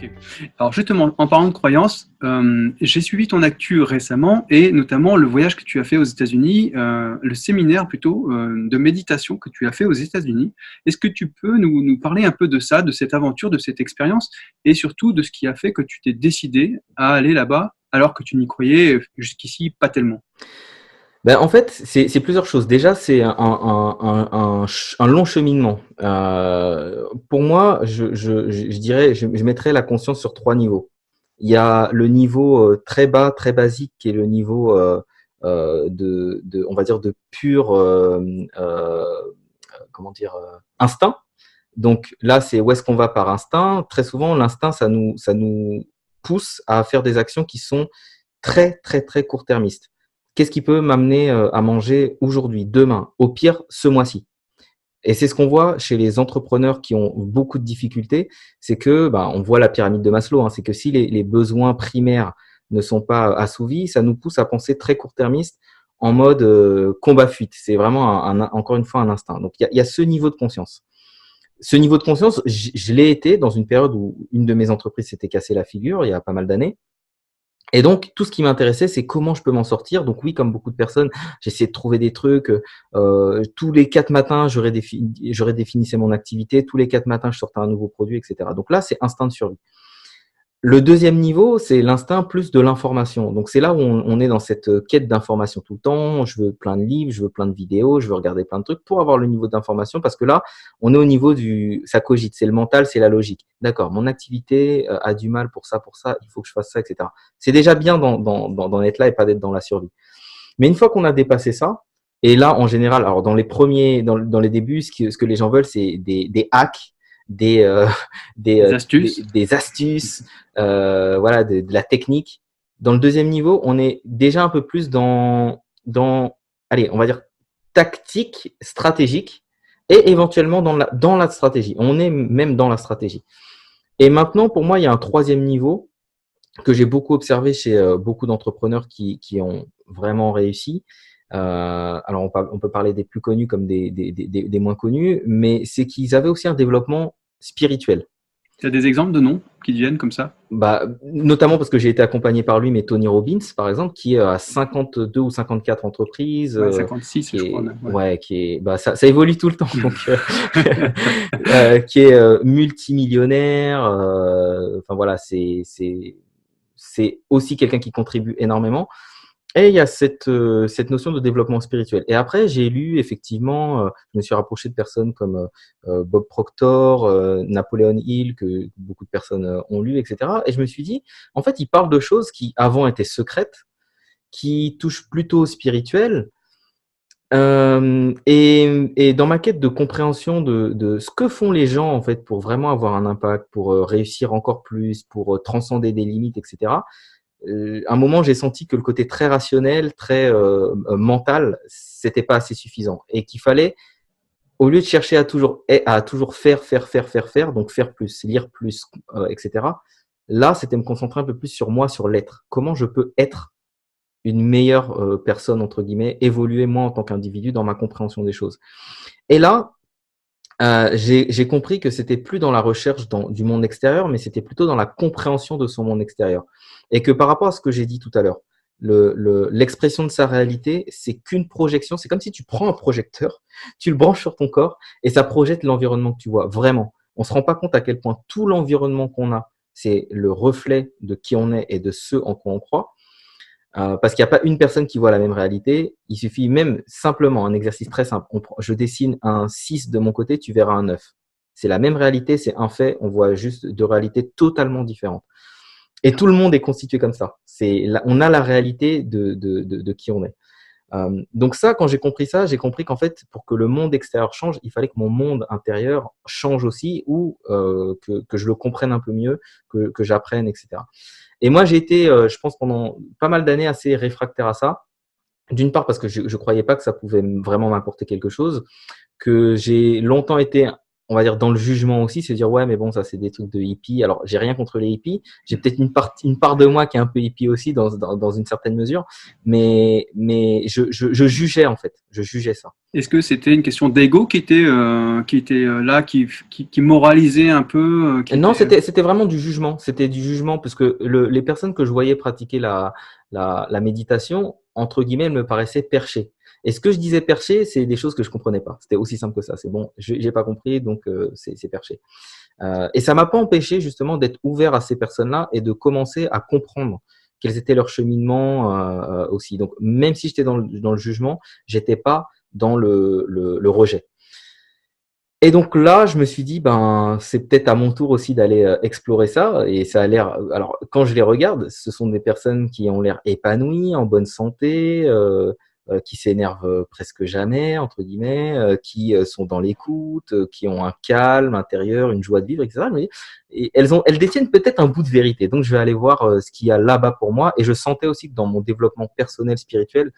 Ok. Alors justement, en parlant de croyances, j'ai suivi ton actu récemment et notamment le voyage que tu as fait aux États-Unis, le séminaire plutôt de méditation que tu as fait aux États-Unis. Est-ce que tu peux nous parler un peu de ça, de cette aventure, de cette expérience et surtout de ce qui a fait que tu t'es décidé à aller là-bas alors que tu n'y croyais jusqu'ici pas tellement? Ben, en fait, c'est plusieurs choses. Déjà, c'est un long cheminement. Pour moi, je dirais, je mettrais la conscience sur trois niveaux. Il y a le niveau très bas, très basique, qui est le niveau on va dire, de pur, comment dire, instinct. Donc là, c'est où est-ce qu'on va par instinct. Très souvent, l'instinct, ça nous pousse à faire des actions qui sont très, très, très court-termistes. Qu'est-ce qui peut m'amener à manger aujourd'hui, demain, au pire, ce mois-ci? Et c'est ce qu'on voit chez les entrepreneurs qui ont beaucoup de difficultés, c'est que, bah, on voit la pyramide de Maslow, hein, c'est que si les besoins primaires ne sont pas assouvis, ça nous pousse à penser très court-termiste en mode combat-fuite. C'est vraiment, encore une fois, un instinct. Donc, il y a ce niveau de conscience. Ce niveau de conscience, je l'ai été dans une période où une de mes entreprises s'était cassé la figure il y a pas mal d'années. Et donc, tout ce qui m'intéressait, c'est comment je peux m'en sortir. Donc oui, comme beaucoup de personnes, j'essayais de trouver des trucs. Tous les 4 matins, j'aurais définissé mon activité. Tous les 4 matins, je sortais un nouveau produit, etc. Donc là, c'est instinct de survie. Le deuxième niveau, c'est l'instinct plus de l'information. Donc c'est là où on est dans cette quête d'information tout le temps. Je veux plein de livres, je veux plein de vidéos, je veux regarder plein de trucs pour avoir le niveau d'information parce que là, on est au niveau ça cogite, c'est le mental, c'est la logique. D'accord, mon activité a du mal pour ça, il faut que je fasse ça, etc. C'est déjà bien d'en être là et pas d'être dans la survie. Mais une fois qu'on a dépassé ça, et là, en général, alors dans les débuts, ce que les gens veulent, c'est des hacks, des, euh, Des astuces? des astuces, voilà, de la technique. Dans le deuxième niveau, on est déjà un peu plus allez, on va dire tactique, stratégique, et éventuellement dans la stratégie. On est même dans la stratégie. Et maintenant, pour moi, il y a un troisième niveau que j'ai beaucoup observé chez beaucoup d'entrepreneurs qui ont vraiment réussi. Alors, on peut parler des plus connus comme des moins connus, mais c'est qu'ils avaient aussi un développement spirituel. Tu as des exemples de noms qui te viennent comme ça? Bah, notamment parce que j'ai été accompagné par lui, mais Tony Robbins, par exemple, qui est à 52 ou 54 entreprises, Ouais, 56, je crois même. Ouais. bah, ça évolue tout le temps, donc, qui est multimillionnaire. Enfin voilà, c'est aussi quelqu'un qui contribue énormément. Et il y a cette notion de développement spirituel. Et après, j'ai lu effectivement, je me suis rapproché de personnes comme Bob Proctor, Napoleon Hill, que beaucoup de personnes ont lu, etc. Et je me suis dit, en fait, il parle de choses qui avant étaient secrètes, qui touchent plutôt au spirituel. Et dans ma quête de compréhension de ce que font les gens en fait pour vraiment avoir un impact, pour réussir encore plus, pour transcender des limites, etc. À un moment, j'ai senti que le côté très rationnel, très mental, c'était pas assez suffisant et qu'il fallait, au lieu de chercher à toujours faire, donc faire plus, lire plus, etc. Là, c'était me concentrer un peu plus sur moi, sur l'être. Comment je peux être une meilleure personne entre guillemets, évoluer moi en tant qu'individu dans ma compréhension des choses. Et là, j'ai compris que c'était plus dans la recherche du monde extérieur, mais c'était plutôt dans la compréhension de son monde extérieur. Et que par rapport à ce que j'ai dit tout à l'heure, l'expression de sa réalité, c'est qu'une projection. C'est comme si tu prends un projecteur, tu le branches sur ton corps et ça projette l'environnement que tu vois. Vraiment. On se rend pas compte à quel point tout l'environnement qu'on a, c'est le reflet de qui on est et de ce en quoi on croit. Parce qu'il n'y a pas une personne qui voit la même réalité. Il suffit même simplement un exercice très simple. Je dessine un 6 de mon côté, tu verras un 9. C'est la même réalité, c'est un fait. On voit juste deux réalités totalement différentes. Et tout le monde est constitué comme ça. On a la réalité de qui on est. Donc ça, quand j'ai compris ça, j'ai compris qu'en fait, pour que le monde extérieur change, il fallait que mon monde intérieur change aussi ou que je le comprenne un peu mieux, que j'apprenne, etc. Et moi, j'ai été, je pense, pendant pas mal d'années assez réfractaire à ça. D'une part parce que je croyais pas que ça pouvait vraiment m'apporter quelque chose, que j'ai longtemps été on va dire dans le jugement aussi, se dire ouais mais bon ça c'est des trucs de hippie. Alors j'ai rien contre les hippies, j'ai peut-être une part de moi qui est un peu hippie aussi dans une certaine mesure, mais je jugeais en fait, je jugeais ça. Est-ce que c'était une question d'ego qui était là, qui moralisait un peu, qui Non, était... c'était vraiment du jugement. C'était du jugement parce que les personnes que je voyais pratiquer la méditation, entre guillemets, elles me paraissaient perchées. Et ce que je disais perché, c'est des choses que je comprenais pas. C'était aussi simple que ça. C'est bon, j'ai pas compris, donc c'est perché. Et ça m'a pas empêché justement d'être ouvert à ces personnes-là et de commencer à comprendre quels étaient leurs cheminements aussi. Donc même si j'étais dans le jugement, j'étais pas dans le rejet. Et donc là, je me suis dit, ben, c'est peut-être à mon tour aussi d'aller explorer ça. Et ça a l'air. Alors, quand je les regarde, ce sont des personnes qui ont l'air épanouies, en bonne santé, qui s'énervent presque jamais, entre guillemets, qui sont dans l'écoute, qui ont un calme intérieur, une joie de vivre, etc. Et elles détiennent peut-être un bout de vérité. Donc, je vais aller voir ce qu'il y a là-bas pour moi. Et je sentais aussi que dans mon développement personnel, spirituel,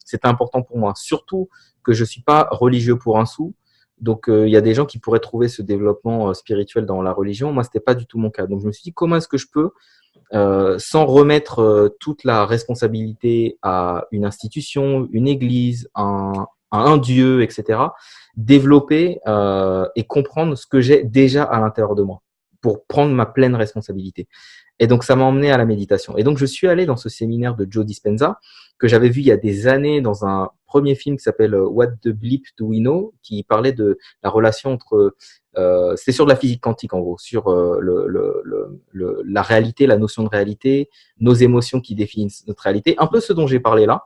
c'était important pour moi. Surtout que je suis pas religieux pour un sou. Donc, il y a des gens qui pourraient trouver ce développement spirituel dans la religion. Moi, c'était pas du tout mon cas. Donc, je me suis dit, comment est-ce que je peux, sans remettre toute la responsabilité à une institution, une église, à un dieu, etc., développer et comprendre ce que j'ai déjà à l'intérieur de moi pour prendre ma pleine responsabilité. Et donc, ça m'a emmené à la méditation. Et donc, je suis allé dans ce séminaire de Joe Dispenza que j'avais vu il y a des années dans un premier film qui s'appelle What the Bleep Do We Know, qui parlait de la relation entre c'est sur de la physique quantique en gros, sur la réalité, la notion de réalité, nos émotions qui définissent notre réalité, un peu ce dont j'ai parlé là.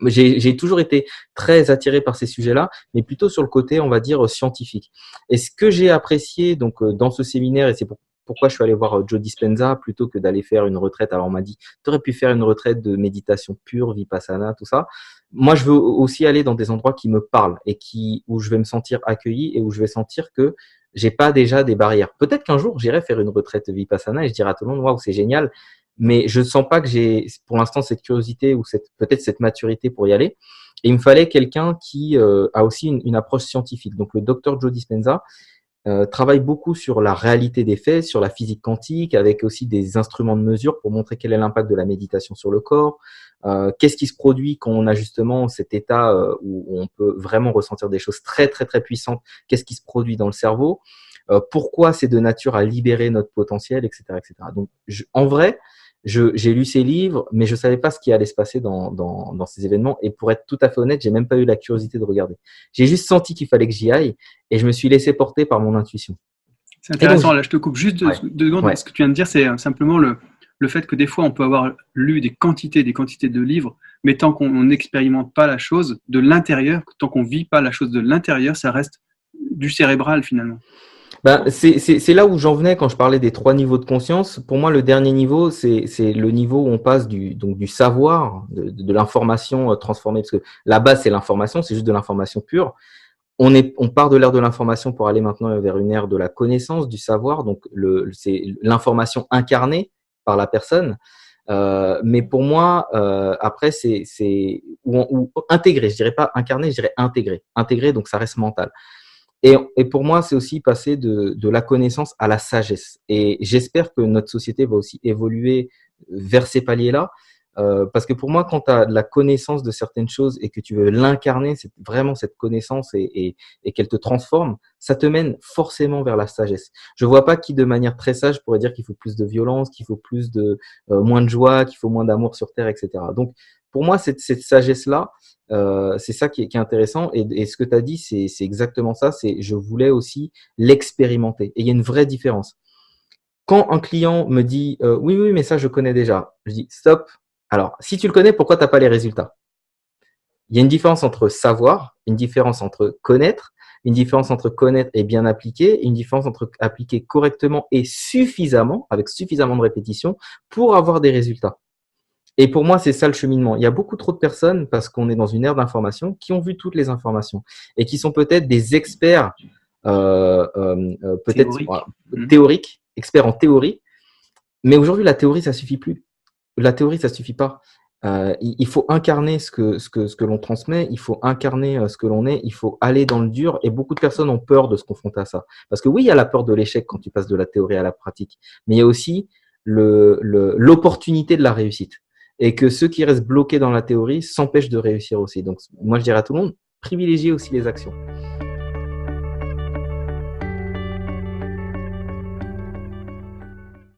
J'ai toujours été très attiré par ces sujets-là, mais plutôt sur le côté, on va dire, scientifique. Et ce que j'ai apprécié donc dans ce séminaire, et c'est pourquoi je suis allé voir Joe Dispenza plutôt que d'aller faire une retraite. Alors on m'a dit, tu aurais pu faire une retraite de méditation pure, vipassana, tout ça. Moi, je veux aussi aller dans des endroits qui me parlent et où je vais me sentir accueilli et où je vais sentir que j'ai pas déjà des barrières. Peut-être qu'un jour, j'irai faire une retraite vipassana et je dirai à tout le monde, waouh, c'est génial, mais je ne sens pas que j'ai pour l'instant cette curiosité ou peut-être cette maturité pour y aller. Et il me fallait quelqu'un qui a aussi une approche scientifique. Donc le docteur Joe Dispenza travaille beaucoup sur la réalité des faits, sur la physique quantique, avec aussi des instruments de mesure pour montrer quel est l'impact de la méditation sur le corps. Qu'est-ce qui se produit quand on a justement cet état où on peut vraiment ressentir des choses très très très puissantes. Qu'est-ce qui se produit dans le cerveau, pourquoi c'est de nature à libérer notre potentiel, etc., etc. Donc en vrai, j'ai lu ces livres, mais je savais pas ce qui allait se passer dans ces événements. Et pour être tout à fait honnête, j'ai même pas eu la curiosité de regarder. J'ai juste senti qu'il fallait que j'y aille et je me suis laissé porter par mon intuition. C'est Et donc, intéressant, là je te coupe juste ouais, deux secondes. ouais. Ce que tu viens de dire, c'est simplement le fait que des fois on peut avoir lu des quantités de livres, mais tant qu'on n'expérimente pas la chose de l'intérieur, tant qu'on vit pas la chose de l'intérieur, ça reste du cérébral finalement. Ben, c'est là où j'en venais quand je parlais des 3 niveaux de conscience. Pour moi, le dernier niveau, c'est le niveau où on passe donc du savoir, de l'information transformée, parce que la base, c'est l'information, c'est juste de l'information pure. On part de l'ère de l'information pour aller maintenant vers une ère de la connaissance, du savoir. Donc, c'est l'information incarnée par la personne. Mais pour moi, après, ou intégré. Je dirais pas incarné, je dirais intégré. Intégré, donc ça reste mental. Et pour moi, c'est aussi passer de la connaissance à la sagesse. Et j'espère que notre société va aussi évoluer vers ces paliers-là. Parce que pour moi, quand tu as de la connaissance de certaines choses et que tu veux l'incarner, c'est vraiment cette connaissance et qu'elle te transforme, ça te mène forcément vers la sagesse. Je vois pas qui, de manière très sage, pourrait dire qu'il faut plus de violence, qu'il faut plus de moins de joie, qu'il faut moins d'amour sur Terre, etc. Donc, pour moi, cette sagesse-là, c'est ça qui est intéressant. Et ce que tu as dit, c'est exactement ça. Je voulais aussi l'expérimenter. Et il y a une vraie différence. Quand un client me dit oui, oui, mais ça, je connais déjà, je dis stop. Alors, si tu le connais, pourquoi tu n'as pas les résultats? Il y a une différence entre savoir, une différence entre connaître, une différence entre connaître et bien appliquer, une différence entre appliquer correctement et suffisamment, avec suffisamment de répétition, pour avoir des résultats. Et pour moi, c'est ça le cheminement. Il y a beaucoup trop de personnes, parce qu'on est dans une ère d'information, qui ont vu toutes les informations et qui sont peut-être des experts, peut-être Théorique. théoriques, experts en théorie. Mais aujourd'hui, la théorie, ça suffit plus. La théorie, ça suffit pas. Il faut incarner ce que l'on transmet, il faut incarner ce que l'on est, il faut aller dans le dur. Et beaucoup de personnes ont peur de se confronter à ça. Parce que oui, il y a la peur de l'échec quand tu passes de la théorie à la pratique, mais il y a aussi l'opportunité de la réussite. Et que ceux qui restent bloqués dans la théorie s'empêchent de réussir aussi. Donc, moi, je dirais à tout le monde, privilégiez aussi les actions.